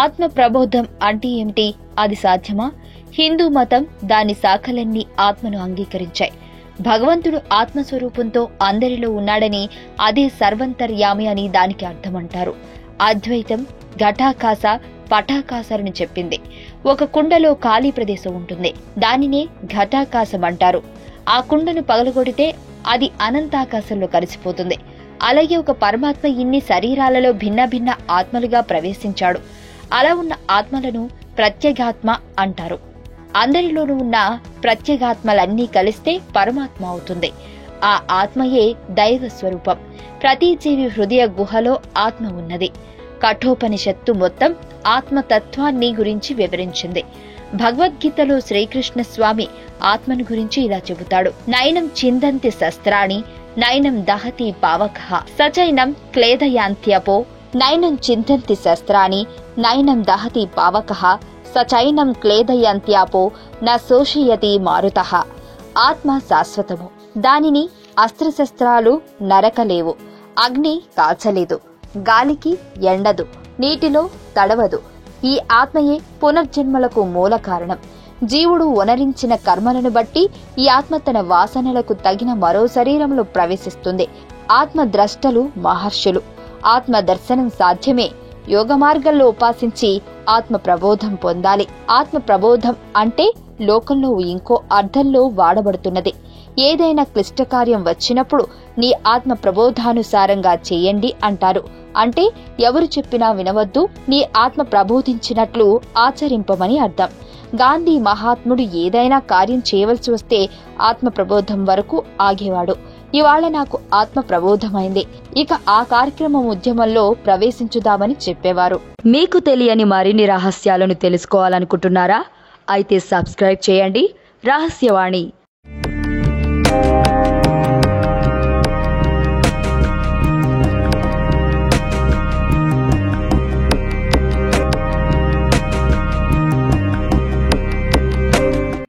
ఆత్మ ప్రబోధం అంటే ఏమిటి? అది సాధ్యమా? హిందూ మతం దాని శాఖలన్నీ ఆత్మను అంగీకరించాయి. భగవంతుడు ఆత్మస్వరూపంతో అందరిలో ఉన్నాడని, అదే సర్వంతర్యామి అని దానికి అర్థమంటారు. అద్వైతం ఘటాకాశ పటాకాశాలను చెప్పింది. ఒక కుండలో ఖాళీ ప్రదేశం ఉంటుంది, దానినే ఘటాకాశం అంటారు. ఆ కుండను పగలగొడితే అది అనంతాకాశంలో కలిసిపోతుంది. అలాగే ఒక పరమాత్మ ఇన్ని శరీరాలలో భిన్న భిన్న ఆత్మలుగా ప్రవేశించాడు. అలా ఉన్న ఆత్మలను ప్రత్యేగాత్మ అంటారు. అందరిలోనూ ఉన్న ప్రత్యేగాత్మలన్నీ కలిస్తే పరమాత్మ అవుతుంది. ఆ ఆత్మయే దైవ స్వరూపం. ప్రతి జీవి హృదయ గుహలో ఆత్మ ఉన్నది. కఠోపనిషత్తు మొత్తం ఆత్మతత్వాన్ని గురించి వివరించింది. భగవద్గీతలో శ్రీకృష్ణ స్వామి ఆత్మను గురించి ఇలా చెబుతాడు: నైనం చిందంతి శస్త్రాణి నైనం దహతి పావకః సచైనం క్లేదయాంత్యపో నైనం చిందంతి శస్త్రాణి నైనం దహతి పావకః సచైనం క్లేదయంత్యాపో న శోషయతి మారుతః. ఆత్మ శాశ్వతము. దానిని అస్త్రశస్త్రాలు నరకలేవు. అగ్ని కాల్చలేదు, గాలికి ఎండదు, నీటిలో తడవదు. ఈ ఆత్మయే పునర్జన్మలకు మూల కారణం. జీవుడు వనరించిన కర్మలను బట్టి ఈ ఆత్మ తన వాసనలకు తగిన మరో శరీరంలో ప్రవేశిస్తుంది. ఆత్మ ద్రష్టలు మహర్షులు. ఆత్మ దర్శనం సాధ్యమే. యోగ మార్గంలో ఉపాసించి ఆత్మ ప్రబోధం పొందాలి. ఆత్మ ప్రబోధం అంటే లోకంలో ఇంకో అర్థంలో వాడబడుతున్నది. ఏదైనా క్లిష్ట కార్యం వచ్చినప్పుడు నీ ఆత్మ ప్రబోధానుసారంగా చేయండి అంటారు. అంటే ఎవరు చెప్పినా వినవద్దు, నీ ఆత్మ ప్రబోధించినట్లు ఆచరింపమని అర్థం. గాంధీ మహాత్ముడు ఏదైనా కార్యం చేయవలసి వస్తే ఆత్మ ప్రబోధం వరకు ఆగేవాడు. ఇవాళ నాకు ఆత్మ ప్రబోధమైంది, ఇక ఆ కార్యక్రమం ఉద్యమంలో ప్రవేశించుదామని చెప్పేవారు. మీకు తెలియని మరిన్ని రహస్యాలను తెలుసుకోవాలనుకుంటున్నారా? అయితే సబ్స్క్రైబ్ చేయండి రహస్యవాణి.